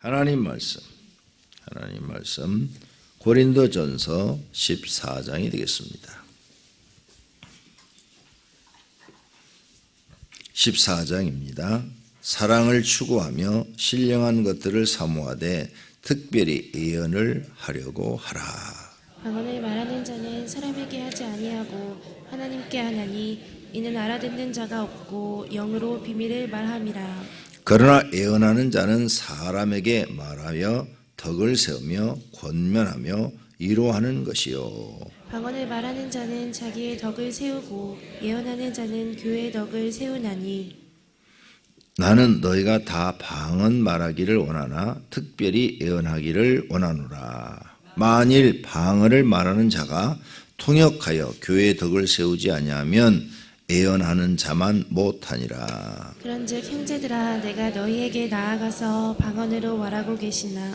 하나님 말씀 고린도전서 14장이 되겠습니다. 14장입니다. 사랑을 추구하며 신령한 것들을 사모하되 특별히 예언을 하려고 하라. 방언을 말하는 자는 사람에게 하지 아니하고 하나님께 하나니 이는 알아듣는 자가 없고 영으로 비밀을 말함이라. 그러나 예언하는 자는 사람에게 말하여 덕을 세우며 권면하며 위로하는 것이요. 방언을 말하는 자는 자기의 덕을 세우고 예언하는 자는 교회의 덕을 세우나니. 나는 너희가 다 방언 말하기를 원하나 특별히 예언하기를 원하노라. 만일 방언을 말하는 자가 통역하여 교회의 덕을 세우지 아니하면 예언하는 자만 못하니라. 그런즉 형제들아, 내가 너희에게 나아가서 방언으로 말하고 계시나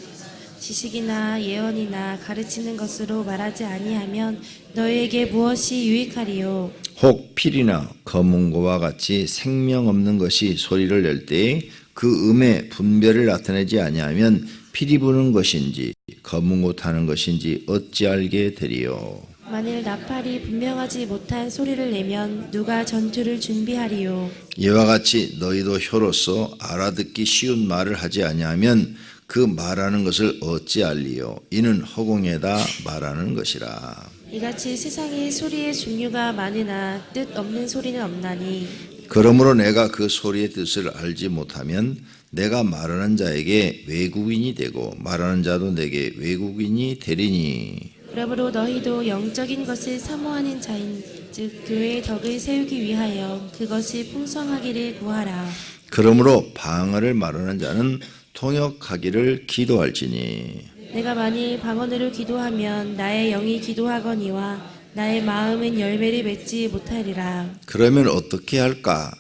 지식이나 예언이나 가르치는 것으로 말하지 아니하면 너희에게 무엇이 유익하리요? 혹 필이나 검은고와 같이 생명 없는 것이 소리를 낼 때에 그 음의 분별을 나타내지 아니하면 피리 부는 것인지 검은고 타는 것인지 어찌 알게 되리요? 만일 나팔이 분명하지 못한 소리를 내면 누가 전투를 준비하리요? 이와 같이 너희도 혀로서 알아듣기 쉬운 말을 하지 아니하면 그 말하는 것을 어찌 알리요? 이는 허공에다 말하는 것이라. 이같이 세상에 소리의 종류가 많으나 뜻 없는 소리는 없나니. 그러므로 내가 그 소리의 뜻을 알지 못하면 내가 말하는 자에게 외국인이 되고 말하는 자도 내게 외국인이 되리니. 그러므로 너희도 영적인 것을 사모하는 자인 즉 교회의 덕을 세우기 위하여 그것이 풍성하기를 구하라. 그러므로 방언을 말하는 자는 통역하기를 기도할지니. 내가 만일 방언으로 기도하면 나의 영이 기도하거니와 나의 마음은 열매를 맺지 못하리라. 그러면 어떻게 할까?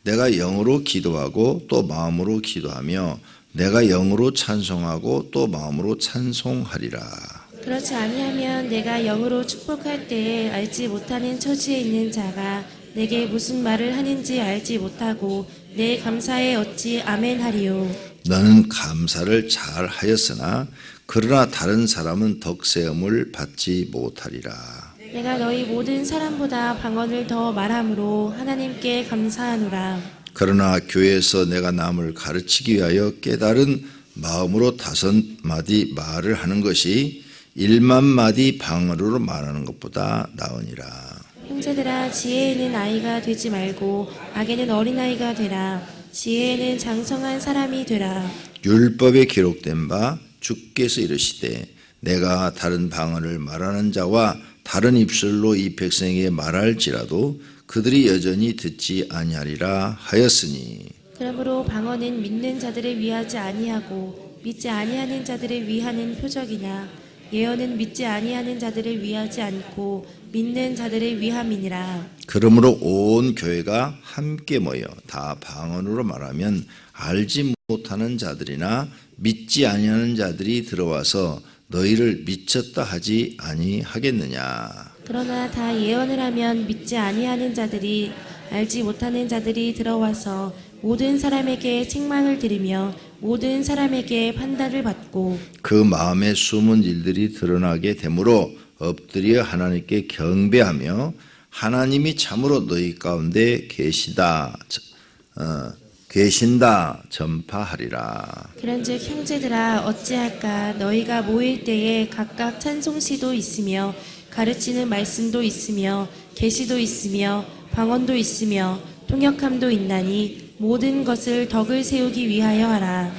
내가 영으로 기도하고 또 마음으로 기도하며 내가 영으로 찬송하고 또 마음으로 찬송하리라. 그렇지 아니하면 내가 영으로 축복할 때에 알지 못하는 처지에 있는 자가 내게 무슨 말을 하는지 알지 못하고 내 감사에 어찌 아멘하리요? 너는 감사를 잘 하였으나 그러나 다른 사람은 덕세움을 받지 못하리라. 내가 너희 모든 사람보다 방언을 더 말함으로 하나님께 감사하노라. 그러나 교회에서 내가 남을 가르치기 위하여 깨달은 마음으로 5마디 말을 하는 것이 1만마디 방언으로 말하는 것보다 나으니라. 형제들아, 지혜에는 아이가 되지 말고 악에는 어린아이가 되라. 지혜에는 장성한 사람이 되라. 율법에 기록된 바 주께서 이르시되 내가 다른 방언을 말하는 자와 다른 입술로 이 백성에게 말할지라도 그들이 여전히 듣지 아니하리라 하였으니. 그러므로 방언은 믿는 자들을 위하지 아니하고 믿지 아니하는 자들을 위하는 표적이나 예언은 믿지 아니하는 자들을 위하지 않고 믿는 자들을 위함이니라. 그러므로 온 교회가 함께 모여 다 방언으로 말하면 알지 못하는 자들이나 믿지 아니하는 자들이 들어와서 너희를 미쳤다 하지 아니하겠느냐. 그러나 다 예언을 하면 믿지 아니하는 자들이 알지 못하는 자들이 들어와서 모든 사람에게 책망을 들으며 모든 사람에게 판단을 받고 그 마음에 숨은 일들이 드러나게 되므로 엎드려 하나님께 경배하며 하나님이 참으로 너희 가운데 계신다 전파하리라. 그런즉 형제들아, 어찌할까? 너희가 모일 때에 각각 찬송시도 있으며 가르치는 말씀도 있으며 계시도 있으며 방언도 있으며 통역함도 있나니 모든 것을 덕을 세우기 위하여 하라.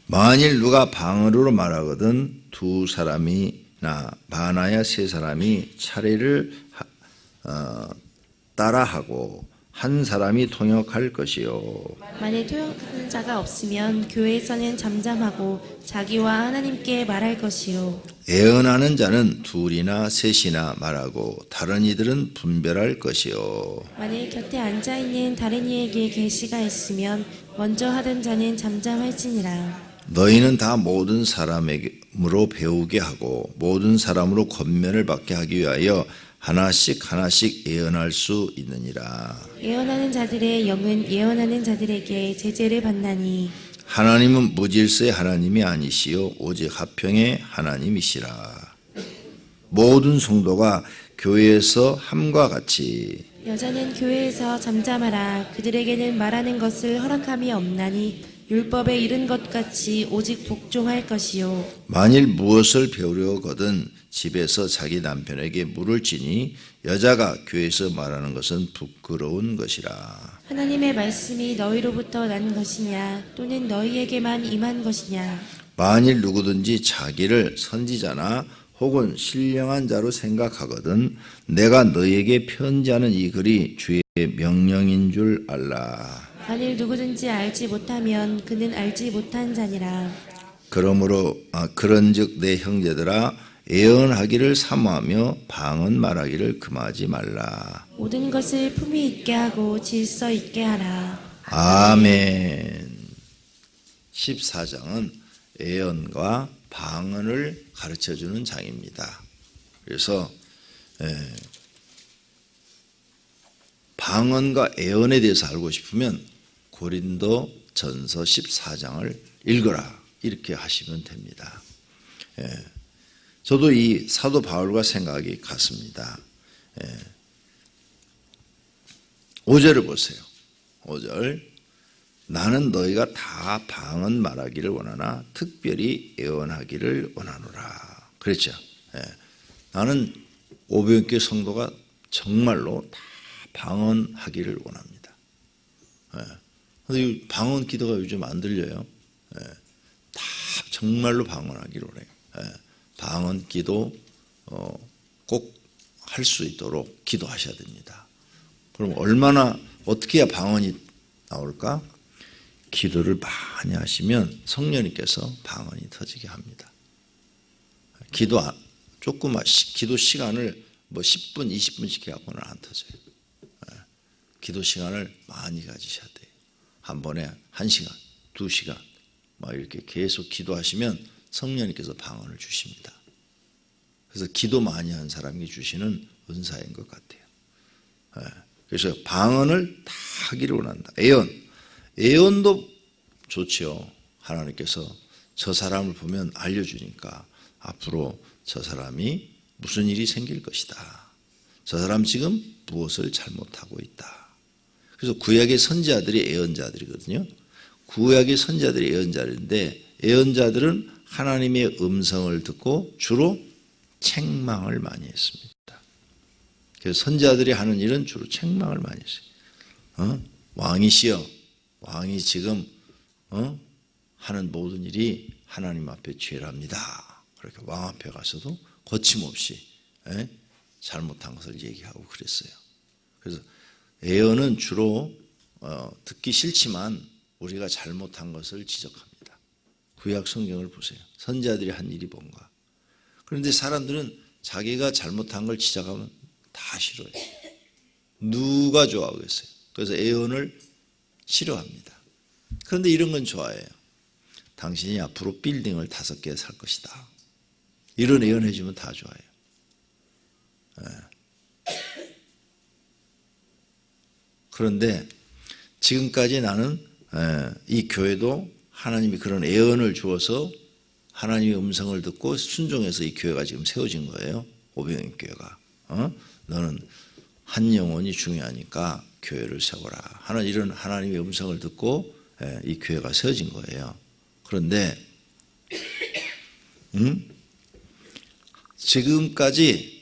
만일 누가 방언으로 말하거든 2사람이나 많아야 3사람이 차례를 따라하고 1사람이 통역할 것이요. 만일 통역하는 자가 없으면 교회에서는 잠잠하고 자기와 하나님께 말할 것이요. 예언하는 자는 2이나 3이나 말하고 다른 이들은 분별할 것이요. 만일 곁에 앉아있는 다른 이에게 계시가 있으면 먼저 하던 자는 잠잠할지니라. 너희는 다 모든 사람으로 배우게 하고 모든 사람으로 권면을 받게 하기 위하여 하나씩 예언할 수 있느니라. 예언하는 자들의 영은 예언하는 자들에게 제재를 받나니 하나님은 무질서의 하나님이 아니시요 오직 화평의 하나님이시라. 모든 성도가 교회에서 함과 같이 여자는 교회에서 잠잠하라. 그들에게는 말하는 것을 허락함이 없나니 율법에 이른 것 같이 오직 복종할 것이요. 만일 무엇을 배우려거든 집에서 자기 남편에게 물을 지니 여자가 교회에서 말하는 것은 부끄러운 것이라. 하나님의 말씀이 너희로부터 난 것이냐 또는 너희에게만 임한 것이냐. 만일 누구든지 자기를 선지자나 혹은 신령한 자로 생각하거든 내가 너희에게 편지하는 이 글이 주의 명령인 줄 알라. 만일 누구든지 알지 못하면 그는 알지 못한 자니라. 그러므로 그런즉 내 형제들아 애언하기를 사모하며 방언 말하기를 금하지 말라. 모든 것을 품위 있게 하고 질서 있게 하라. 아멘. 14장은 애언과 방언을 가르쳐주는 장입니다. 그래서 방언과 애언에 대해서 알고 싶으면 고린도 전서 14장을 읽어라 이렇게 하시면 됩니다. 저도 이 사도 바울과 생각이 같습니다. 5절을 보세요. 5절 나는 너희가 다 방언 말하기를 원하나 특별히 애언하기를 원하노라. 그랬죠. 나는 오병교회 성도가 정말로 다 방언하기를 원합니다. 그런데 방언 기도가 요즘 안 들려요. 다 정말로 방언하기를 원해요. 방언 기도 꼭 할 수 있도록 기도하셔야 됩니다. 그럼 얼마나 어떻게 해야 방언이 나올까? 기도를 많이 하시면 성령님께서 방언이 터지게 합니다. 기도 조금만 기도 시간을 뭐 10분, 20분씩 해갖고는 안 터져요. 기도 시간을 많이 가지셔야 돼요. 한 번에 1시간, 2시간 막 이렇게 계속 기도하시면 성령님께서 방언을 주십니다. 그래서 기도 많이 한 사람이 주시는 은사인 것 같아요. 그래서 방언을 다 하기를 원한다. 애언도 좋지요. 하나님께서 저 사람을 보면 알려주니까 앞으로 저 사람이 무슨 일이 생길 것이다. 저 사람 지금 무엇을 잘못하고 있다. 그래서 구약의 선지자들이 애언자들이거든요. 구약의 선지자들이 애언자들인데 애언자들은 하나님의 음성을 듣고 주로 책망을 많이 했습니다. 그래서 선지자들이 하는 일은 주로 책망을 많이 했어요. 왕이시여, 왕이 지금 하는 모든 일이 하나님 앞에 죄랍니다. 그렇게 왕 앞에 가서도 거침없이 잘못한 것을 얘기하고 그랬어요. 그래서 애언은 주로 듣기 싫지만 우리가 잘못한 것을 지적합니다. 구약 성경을 보세요. 선지자들이 한 일이 뭔가. 그런데 사람들은 자기가 잘못한 걸 지적하면 다 싫어요. 누가 좋아하겠어요? 그래서 애언을 싫어합니다. 그런데 이런 건 좋아해요. 당신이 앞으로 빌딩을 5개 살 것이다. 이런 애언해 주면 다 좋아해요. 그런데 지금까지 나는 이 교회도 하나님이 그런 애언을 주어서 하나님의 음성을 듣고 순종해서 이 교회가 지금 세워진 거예요. 오병인 교회가. 너는 한 영혼이 중요하니까 교회를 세워라 하는 이런 하나님의 음성을 듣고 이 교회가 세워진 거예요. 그런데 지금까지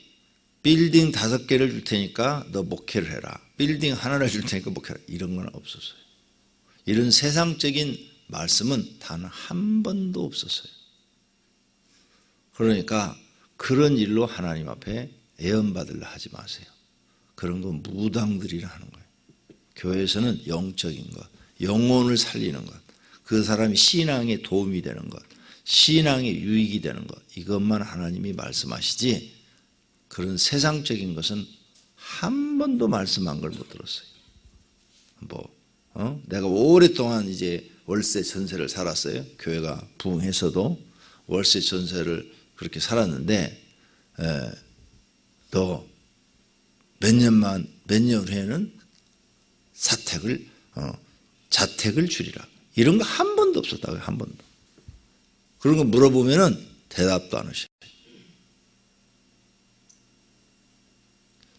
빌딩 5개를 줄 테니까 너 목회를 해라. 빌딩 하나를 줄 테니까 목회를 해라. 이런 건 없었어요. 이런 세상적인 말씀은 단 한 번도 없었어요. 그러니까 그런 일로 하나님 앞에 애언받으려 하지 마세요. 그런 건 무당들이라 하는 거예요. 교회에서는 영적인 것, 영혼을 살리는 것, 그 사람이 신앙에 도움이 되는 것, 신앙에 유익이 되는 것, 이것만 하나님이 말씀하시지 그런 세상적인 것은 한 번도 말씀한 걸 못 들었어요. 내가 오랫동안 이제 월세 전세를 살았어요. 교회가 부흥해서도 월세 전세를 그렇게 살았는데 너 몇 년 후에는 자택을 주리라. 이런 거 한 번도 없었다고요. 한 번도. 그런 거 물어보면은 대답도 안 하셔요.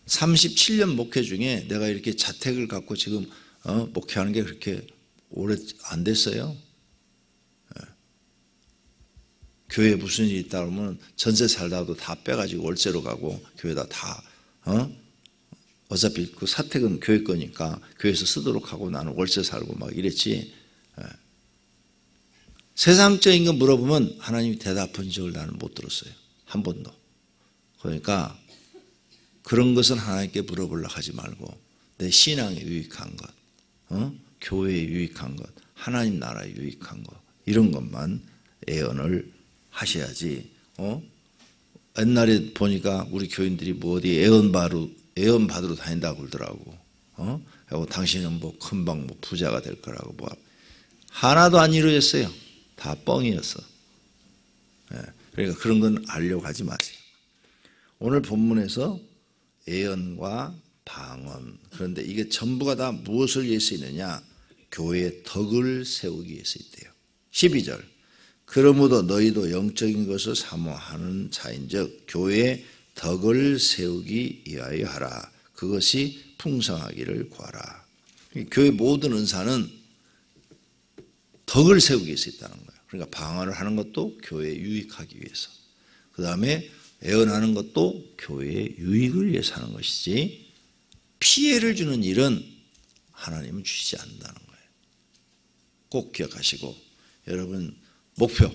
37년 목회 중에 내가 이렇게 자택을 갖고 지금 목회하는 게 그렇게 오래 안 됐어요. 교회에 무슨 일이 있다 그러면 전세 살다도 다 빼가지고 월세로 가고 교회다 다 어차피 그 사택은 교회 거니까 교회에서 쓰도록 하고 나는 월세 살고 막 이랬지. 세상적인 거 물어보면 하나님이 대답한 적을 나는 못 들었어요. 한 번도. 그러니까 그런 것은 하나님께 물어보려고 하지 말고 내 신앙에 유익한 것, 교회에 유익한 것, 하나님 나라에 유익한 것 이런 것만 애언을 하셔야지. 옛날에 보니까 우리 교인들이 뭐 어디 애언 받으러 다닌다고 그러더라고. 하고 당신은 뭐 금방 뭐 부자가 될 거라고 뭐 하나도 안 이루어졌어요. 다 뻥이었어. 그러니까 그런 건 알려고 하지 마세요. 오늘 본문에서 애언과 방언, 그런데 이게 전부가 다 무엇을 위해서 있느냐? 교회의 덕을 세우기 위해서 있대요. 12절 그러므로 너희도 영적인 것을 사모하는 자인즉 교회의 덕을 세우기 위하여 하라. 그것이 풍성하기를 구하라. 교회 모든 은사는 덕을 세우기 위해서 있다는 거예요. 그러니까 방언을 하는 것도 교회에 유익하기 위해서, 그 다음에 애언하는 것도 교회의 유익을 위해서 하는 것이지 피해를 주는 일은 하나님은 주시지 않는다는 거예요. 꼭 기억하시고 여러분 목표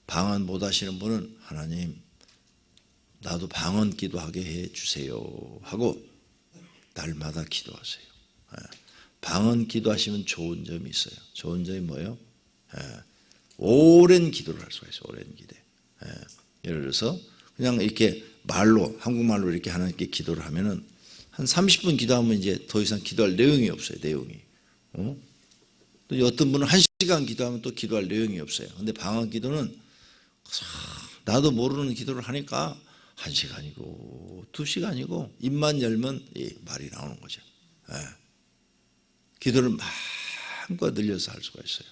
방언 못 하시는 분은 하나님 나도 방언 기도하게 해주세요 하고 날마다 기도하세요. 방언 기도하시면 좋은 점이 있어요. 좋은 점이 뭐예요? 오랜 기도를 할 수가 있어요. 오랜 기도. 예를 들어서 그냥 이렇게 말로 한국말로 이렇게 하나님께 기도를 하면은 한 30분 기도하면 이제 더 이상 기도할 내용이 없어요. 내용이. 또 어떤 분은 1시간 기도하면 또 기도할 내용이 없어요. 근데 방언 기도는 나도 모르는 기도를 하니까 1시간이고 2시간이고 입만 열면 말이 나오는 거죠. 기도를 마음껏 늘려서 할 수가 있어요.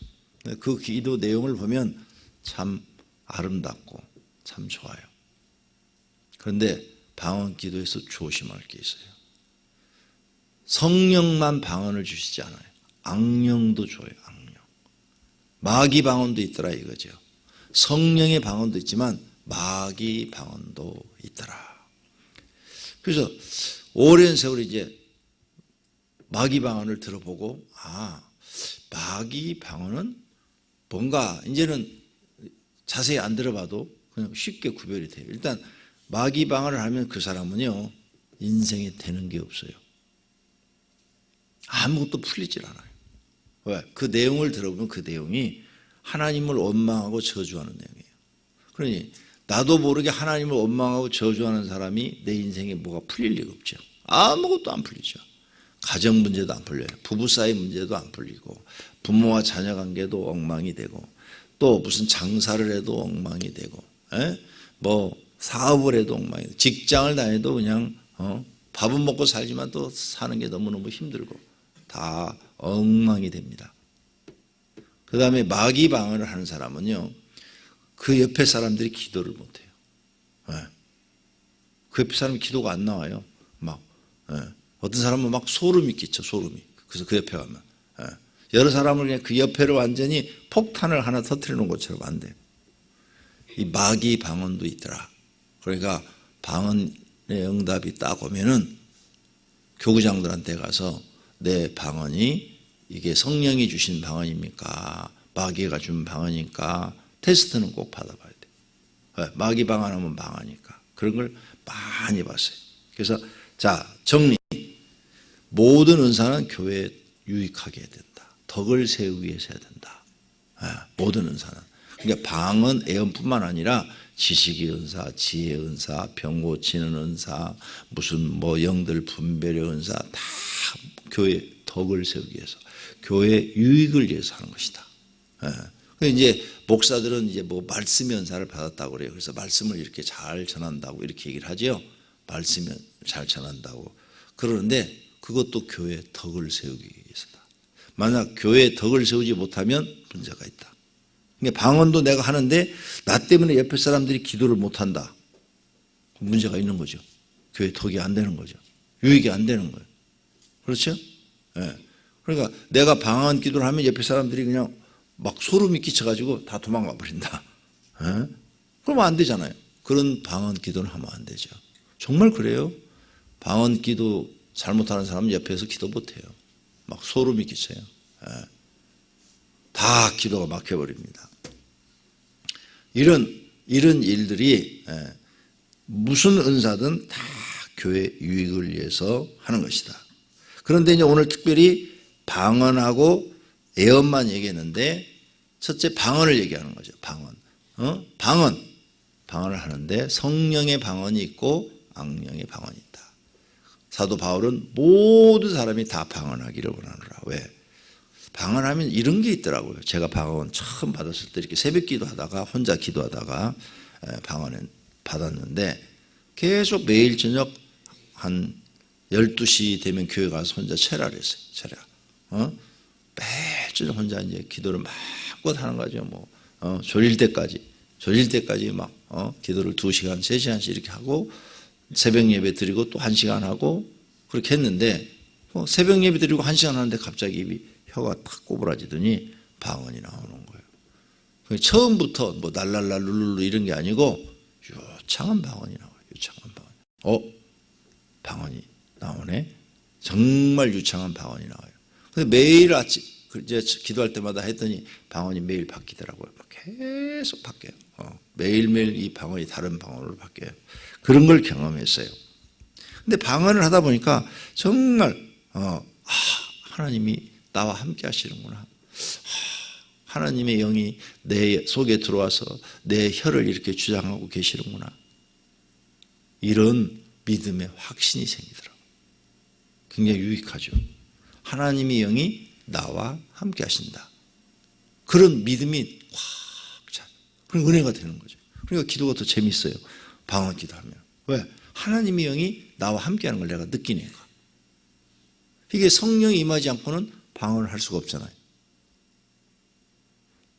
그 기도 내용을 보면 참 아름답고 참 좋아요. 그런데 방언 기도에서 조심할 게 있어요. 성령만 방언을 주시지 않아요. 악령도 줘요. 악령. 마귀 방언도 있더라 이거죠. 성령의 방언도 있지만 마귀 방언도 있더라. 그래서 오랜 세월 이제 마귀 방언을 들어보고 마귀 방언은 뭔가 이제는 자세히 안 들어봐도 그냥 쉽게 구별이 돼요. 일단 마귀 방언을 하면 그 사람은요 인생에 되는 게 없어요. 아무것도 풀리질 않아요. 왜? 그 내용을 들어보면 그 내용이 하나님을 원망하고 저주하는 내용이에요. 그러니 나도 모르게 하나님을 원망하고 저주하는 사람이 내 인생에 뭐가 풀릴 리가 없죠. 아무것도 안 풀리죠. 가정 문제도 안 풀려요. 부부 사이 문제도 안 풀리고 부모와 자녀 관계도 엉망이 되고 또 무슨 장사를 해도 엉망이 되고 뭐 사업을 해도 엉망이 되고 직장을 다녀도 그냥 밥은 먹고 살지만 또 사는 게 너무너무 힘들고 다 엉망이 됩니다. 그 다음에 마귀 방언을 하는 사람은요 그 옆에 사람들이 기도를 못해요. 그 옆에 사람이 기도가 안 나와요. 막 어떤 사람은 막 소름이 끼쳐. 소름이. 그래서 그 옆에 가면 여러 사람을 그냥 그 옆에를 완전히 폭탄을 하나 터뜨려 놓은 것처럼 안 돼요. 이 마귀 방언도 있더라. 그러니까 방언의 응답이 딱 오면은 교구장들한테 가서 내 방언이 이게 성령이 주신 방언입니까? 마귀가 준 방언입니까? 테스트는 꼭 받아봐야 돼요. 마귀 방언하면 망하니까. 그런 걸 많이 봤어요. 그래서 자 정리. 모든 은사는 교회에 유익하게 해야 된다. 덕을 세우기 위해서 해야 된다. 모든 은사는. 그러니까 방언, 애언뿐만 아니라 지식의 은사, 지혜의 은사, 병 고치는 은사, 무슨 뭐 영들 분별의 은사 다 교회 덕을 세우기 위해서, 교회 유익을 위해서 하는 것이다. 이제 목사들은 이제 뭐 말씀의 은사를 받았다고 그래요. 그래서 말씀을 이렇게 잘 전한다고 이렇게 얘기를 하죠. 말씀을 잘 전한다고. 그러는데 그것도 교회 덕을 세우기 위해서다. 만약 교회에 덕을 세우지 못하면 문제가 있다. 그러니까 방언도 내가 하는데 나 때문에 옆에 사람들이 기도를 못한다. 문제가 있는 거죠. 교회 덕이 안 되는 거죠. 유익이 안 되는 거예요. 그렇죠? 예. 그러니까 내가 방언 기도를 하면 옆에 사람들이 그냥 막 소름이 끼쳐가지고 다 도망가 버린다. 예? 그러면 안 되잖아요. 그런 방언 기도는 하면 안 되죠. 정말 그래요. 방언 기도 잘못하는 사람은 옆에서 기도 못해요. 막 소름이 끼쳐요. 예. 다 기도가 막혀버립니다. 이런 일들이 무슨 은사든 다 교회 유익을 위해서 하는 것이다. 그런데 이제 오늘 특별히 방언하고 예언만 얘기했는데 첫째 방언을 얘기하는 거죠. 방언. 방언을 하는데 성령의 방언이 있고 악령의 방언이 있다. 사도 바울은 모든 사람이 다 방언하기를 원하노라. 왜? 방언하면 이런 게 있더라고요. 제가 방언 처음 받았을 때 이렇게 새벽 기도하다가 혼자 기도하다가 방언을 받았는데 계속 매일 저녁 한 12시 되면 교회 가서 혼자 철야를 했어요. 철야. 매일 저녁 혼자 이제 기도를 마음껏 하는 거죠. 졸릴 때까지 막 기도를 2시간, 3시간씩 이렇게 하고 새벽 예배 드리고 또 1시간 하고 그렇게 했는데 새벽 예배 드리고 1시간 하는데 갑자기 혀가 탁 꼬부라지더니 방언이 나오는 거예요. 처음부터 뭐 날랄라 룰룰루 이런 게 아니고 유창한 방언이 나와요. 유창한 방언. 방언이 나오네. 정말 유창한 방언이 나와요. 근데 매일 아침 이제 기도할 때마다 했더니 방언이 매일 바뀌더라고요. 계속 바뀌어요. 매일매일 이 방언이 다른 방언으로 바뀌어요. 그런 걸 경험했어요. 근데 방언을 하다 보니까 정말 하나님이 나와 함께 하시는구나. 하나님의 영이 내 속에 들어와서 내 혀를 이렇게 주장하고 계시는구나. 이런 믿음의 확신이 생기더라고요. 굉장히 유익하죠. 하나님의 영이 나와 함께 하신다. 그런 믿음이 확 차. 그럼 은혜가 되는 거죠. 그러니까 기도가 더 재밌어요. 방언 기도하면. 왜? 하나님의 영이 나와 함께 하는 걸 내가 느끼니까. 이게 성령이 임하지 않고는 방언을 할 수가 없잖아요.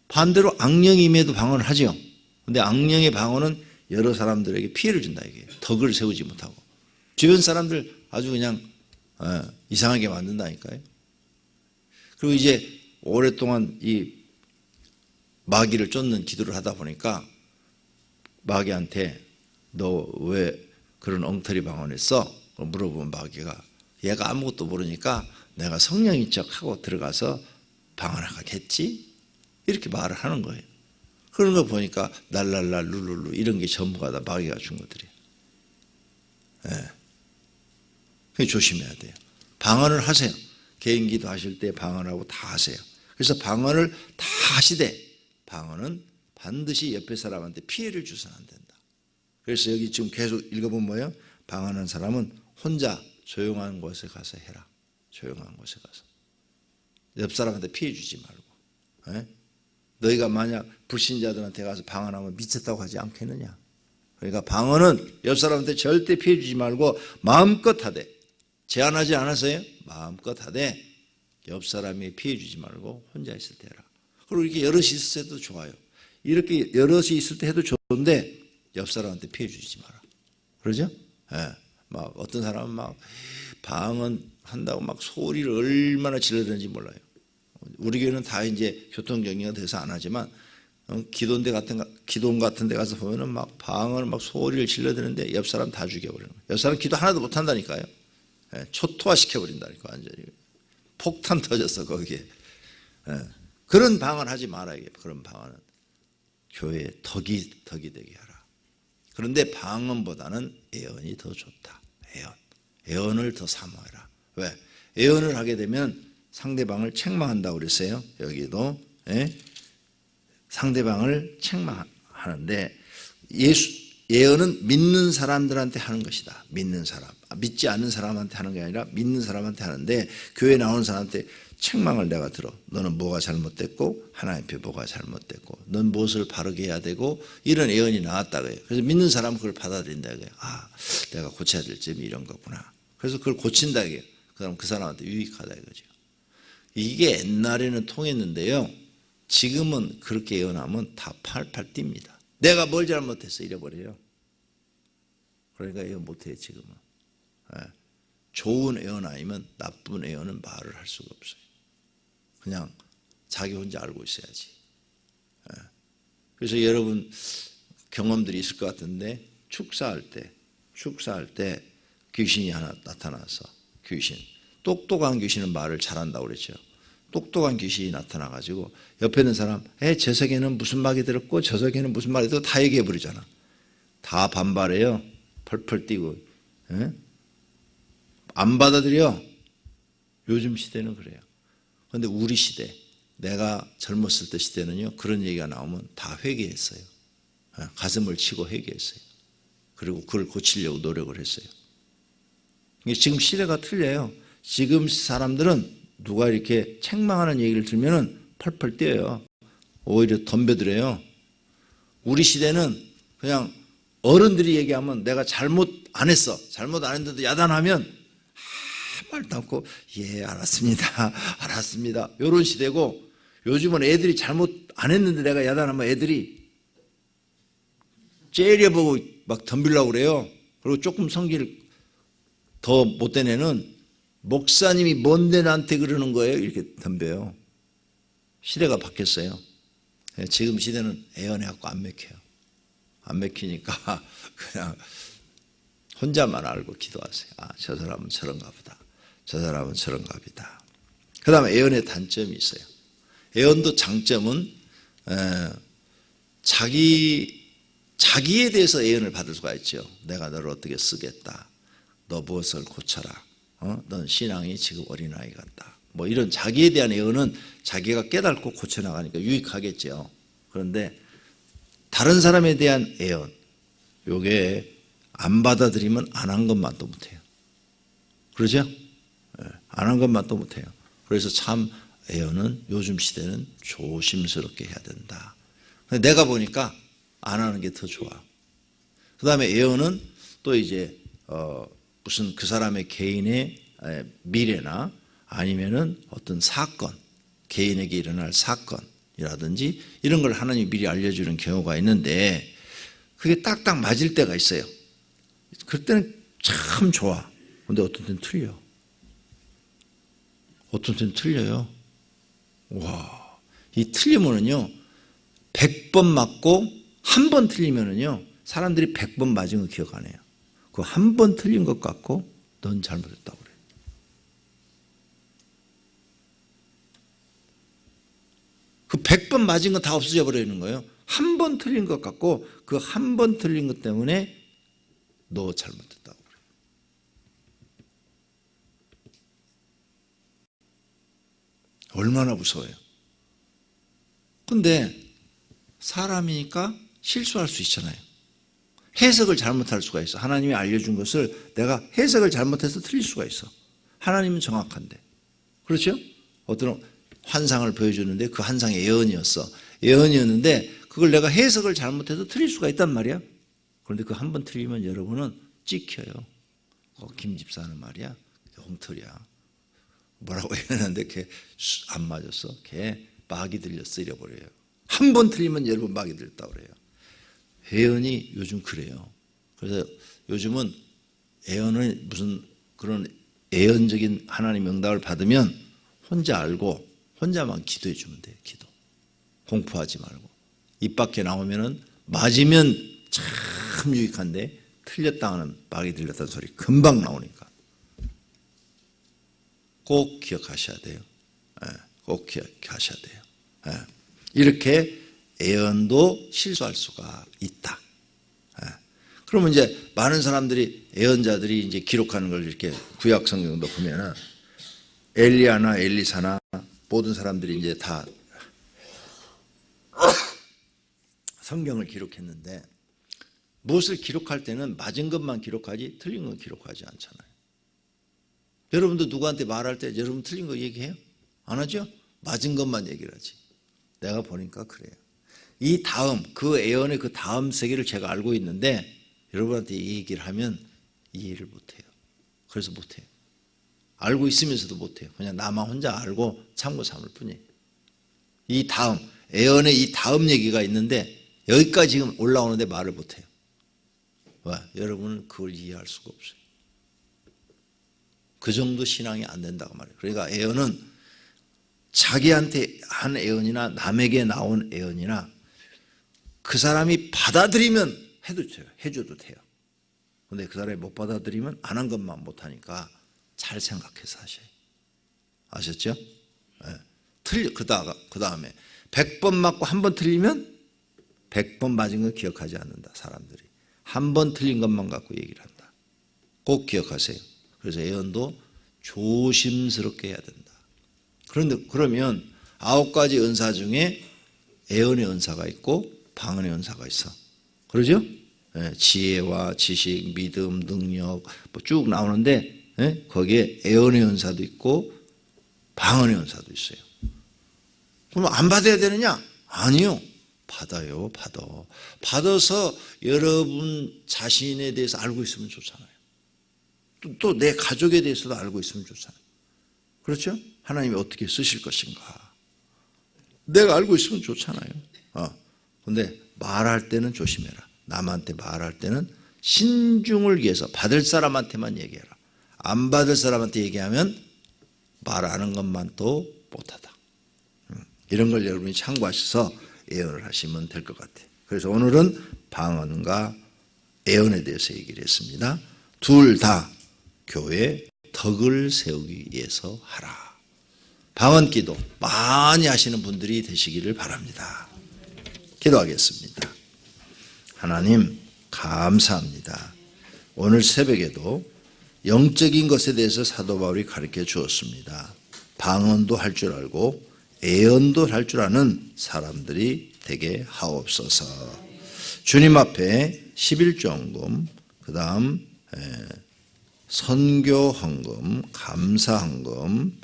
반대로 악령이 임해도 방언을 하죠. 근데 악령의 방언은 여러 사람들에게 피해를 준다 이게. 덕을 세우지 못하고. 주변 사람들 아주 그냥 이상하게 만든다니까요. 그리고 이제 오랫동안 이 마귀를 쫓는 기도를 하다 보니까 마귀한테 너 왜 그런 엉터리 방언했어? 물어보면 마귀가 얘가 아무것도 모르니까 내가 성령인 척하고 들어가서 방언하겠지? 이렇게 말을 하는 거예요. 그런 거 보니까 날랄라 룰룰루 이런 게 전부가 다 마귀가 준 것들이에요. 네. 조심해야 돼요. 방언을 하세요. 개인기도 하실 때 방언하고 다 하세요. 그래서 방언을 다 하시되 방언은 반드시 옆에 사람한테 피해를 주서는 안 된다. 그래서 여기 지금 계속 읽어보면 뭐예요? 방언하는 사람은 혼자 조용한 곳에 가서 해라. 조용한 곳에 가서. 옆 사람한테 피해 주지 말고. 에? 너희가 만약 불신자들한테 가서 방언하면 미쳤다고 하지 않겠느냐. 그러니까 방언은 옆 사람한테 절대 피해 주지 말고 마음껏 하되. 제한하지 않았어요? 마음껏 하되 옆 사람이 피해 주지 말고 혼자 있을 때 해라. 그리고 이렇게 여럿이 있을 때도 좋아요. 이렇게 여럿이 있을 때 해도 좋은데 옆 사람한테 피해 주지 마라. 그러죠? 예. 막 어떤 사람은 막 방언 한다고 막 소리를 얼마나 질러대는지 몰라요. 우리 교회는 다 이제 교통정리가 돼서 안 하지만 기도원 같은 데 가서 보면은 막 방언을 막 소리를 질러대는데 옆 사람 다 죽여버리는 거예요. 옆 사람 기도 하나도 못 한다니까요. 예. 초토화 시켜버린다니까 완전히. 폭탄 터졌어 거기에. 예. 그런 방언 하지 말아야 해요. 그런 방언은 교회에 덕이 되게 하라. 그런데 방언보다는 예언이 더 좋다. 예언을 더 사모해라. 왜? 예언을 하게 되면 상대방을 책망한다고 그랬어요. 여기도 상대방을 책망하는데 예언은 믿는 사람들한테 하는 것이다. 믿는 사람. 믿지 않는 사람한테 하는 게 아니라 믿는 사람한테 하는데 교회에 나오는 사람한테 책망을 내가 들어. 너는 뭐가 잘못됐고 하나님 앞에 뭐가 잘못됐고 넌 무엇을 바르게 해야 되고 이런 예언이 나왔다고요. 그래서 믿는 사람은 그걸 받아들인다고요. 아, 내가 고쳐야 될 점이 이런 거구나. 그래서 그걸 고친다고요. 그럼 그 사람한테 유익하다 이거죠. 이게 옛날에는 통했는데요. 지금은 그렇게 예언하면 다 팔팔 뜁니다. 내가 뭘 잘못했어 이래버려요. 그러니까 예언 못해요 지금은. 좋은 예언 아니면 나쁜 예언은 말을 할 수가 없어요. 그냥 자기 혼자 알고 있어야지. 그래서 여러분 경험들이 있을 것 같은데 축사할 때 귀신이 하나 나타나서 똑똑한 귀신은 말을 잘한다고 그랬죠. 똑똑한 귀신이 나타나가지고 옆에 있는 사람 저 세계는 무슨 말이 들었고 저 세계는 무슨 말이 들었고 다 얘기해 버리잖아. 다 반발해요. 펄펄 뛰고. 안 받아들여. 요즘 시대는 그래요. 그런데 우리 시대, 내가 젊었을 때 시대는요, 그런 얘기가 나오면 다 회개했어요. 가슴을 치고 회개했어요. 그리고 그걸 고치려고 노력을 했어요. 지금 시대가 틀려요. 지금 사람들은 누가 이렇게 책망하는 얘기를 들으면 펄펄 뛰어요. 오히려 덤벼들어요. 우리 시대는 그냥 어른들이 얘기하면 내가 잘못 안 했는데도 야단하면 아무 말도 않고 알았습니다 이런 시대고, 요즘은 애들이 잘못 안 했는데 내가 야단하면 애들이 째려보고 막 덤비려고 그래요. 그리고 조금 성질 더 못된 애는 목사님이 뭔데 나한테 그러는 거예요 이렇게 덤벼요. 시대가 바뀌었어요. 지금 시대는 애연해갖고 안 맥혀요. 안 맥히니까 그냥 혼자만 알고 기도하세요. 저 사람은 저런가 보다. 저 사람은 저런가 보다. 그 다음에 애연의 단점이 있어요. 애연도 장점은 자기에 대해서 애연을 받을 수가 있죠. 내가 너를 어떻게 쓰겠다. 너 무엇을 고쳐라. 넌 신앙이 지금 어린아이 같다. 뭐 이런 자기에 대한 애언은 자기가 깨닫고 고쳐나가니까 유익하겠죠. 그런데 다른 사람에 대한 애언, 요게 안 받아들이면 안 한 것만 또 못해요. 그러죠? 안 한 것만 또 못해요. 그래서 참 애언은 요즘 시대는 조심스럽게 해야 된다. 내가 보니까 안 하는 게 더 좋아. 그 다음에 애언은 또 이제 무슨 그 사람의 개인의 미래나 아니면은 어떤 사건, 개인에게 일어날 사건이라든지 이런 걸 하나님이 미리 알려주는 경우가 있는데 그게 딱딱 맞을 때가 있어요. 그때는 참 좋아. 근데 어떤 때는 틀려. 어떤 때는 틀려요. 와, 이 틀리면은요 100번 맞고 한 번 틀리면은요 사람들이 100번 맞은 거 기억 안 해요. 그 한 번 틀린 것 같고 넌 잘못했다고 그래. 그 100번 맞은 건 다 없어져 버리는 거예요. 한 번 틀린 것 같고 그 한 번 틀린 것 때문에 너 잘못했다고 그래. 얼마나 무서워요. 근데 사람이니까 실수할 수 있잖아요. 해석을 잘못할 수가 있어. 하나님이 알려준 것을 내가 해석을 잘못해서 틀릴 수가 있어. 하나님은 정확한데. 그렇죠? 어떤 환상을 보여주는데 그 환상이 예언이었어. 예언이었는데 그걸 내가 해석을 잘못해서 틀릴 수가 있단 말이야. 그런데 그 한 번 틀리면 여러분은 찍혀요. 김 집사는 말이야. 엉터리야. 뭐라고 얘기하는데 걔 안 맞았어. 걔 막이 들렸어 이래버려요. 한 번 틀리면 여러분 막이 들렸다고 그래요. 예언이 요즘 그래요. 그래서 요즘은 예언을 무슨 그런 예언적인 하나님의 응답을 받으면 혼자 알고 혼자만 기도해 주면 돼요. 기도. 공포하지 말고. 입 밖에 나오면은 맞으면 참 유익한데 틀렸다는 막이 들렸다는 소리 금방 나오니까 꼭 기억하셔야 돼요. 꼭 기억하셔야 돼요. 이렇게 예언도 실수할 수가 있다. 그러면 이제 많은 사람들이 예언자들이 이제 기록하는 걸 이렇게 구약 성경도 보면은 엘리야나 엘리사나 모든 사람들이 이제 다 성경을 기록했는데 무엇을 기록할 때는 맞은 것만 기록하지 틀린 건 기록하지 않잖아요. 여러분도 누구한테 말할 때 여러분 틀린 거 얘기해요? 안 하죠? 맞은 것만 얘기를 하지. 내가 보니까 그래요. 이 다음 그 예언의 그 다음 세계를 제가 알고 있는데 여러분한테 이 얘기를 하면 이해를 못해요. 그래서 못해요. 알고 있으면서도 못해요. 그냥 나만 혼자 알고 참고 삼을 뿐이에요. 이 다음, 애언의 이 다음 얘기가 있는데 여기까지 지금 올라오는데 말을 못해요. 왜? 여러분은 그걸 이해할 수가 없어요. 그 정도 신앙이 안 된다고 말해요. 그러니까 애언은 자기한테 한 애언이나 남에게 나온 애언이나 그 사람이 받아들이면 해도 돼요. 해줘도 돼요. 근데 그 사람이 못 받아들이면 안 한 것만 못하니까 잘 생각해서 하셔요. 아셨죠? 네. 그 다음에 100번 맞고 한 번 틀리면 100번 맞은 거 기억하지 않는다. 사람들이 한 번 틀린 것만 갖고 얘기를 한다. 꼭 기억하세요. 그래서 애언도 조심스럽게 해야 된다. 그런데 그러면 9가지 은사 중에 애언의 은사가 있고 방언의 은사가 있어. 그러죠? 지혜와 지식, 믿음, 능력 뭐 쭉 나오는데 거기에 애언의 은사도 있고 방언의 은사도 있어요. 그럼 안 받아야 되느냐? 아니요. 받아요. 받아서 여러분 자신에 대해서 알고 있으면 좋잖아요. 또 내 가족에 대해서도 알고 있으면 좋잖아요. 그렇죠? 하나님이 어떻게 쓰실 것인가. 내가 알고 있으면 좋잖아요. 근데 말할 때는 조심해라. 남한테 말할 때는 신중을 위해서 받을 사람한테만 얘기해라. 안 받을 사람한테 얘기하면 말하는 것만 또 못하다. 이런 걸 여러분이 참고하셔서 애언을 하시면 될 것 같아요. 그래서 오늘은 방언과 애언에 대해서 얘기를 했습니다. 둘 다 교회의 덕을 세우기 위해서 하라. 방언 기도 많이 하시는 분들이 되시기를 바랍니다. 기도하겠습니다. 하나님 감사합니다. 오늘 새벽에도 영적인 것에 대해서 사도 바울이 가르쳐 주었습니다. 방언도 할 줄 알고 애언도 할 줄 아는 사람들이 되게 하옵소서. 주님 앞에 11조헌금, 그 다음 선교헌금, 감사헌금,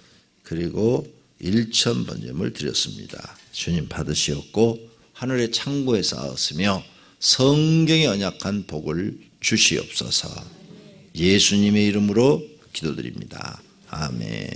그리고 1,000번점을 드렸습니다. 주님 받으시었고 하늘의 창고에 쌓았으며 성경의 언약한 복을 주시옵소서. 예수님의 이름으로 기도드립니다. 아멘.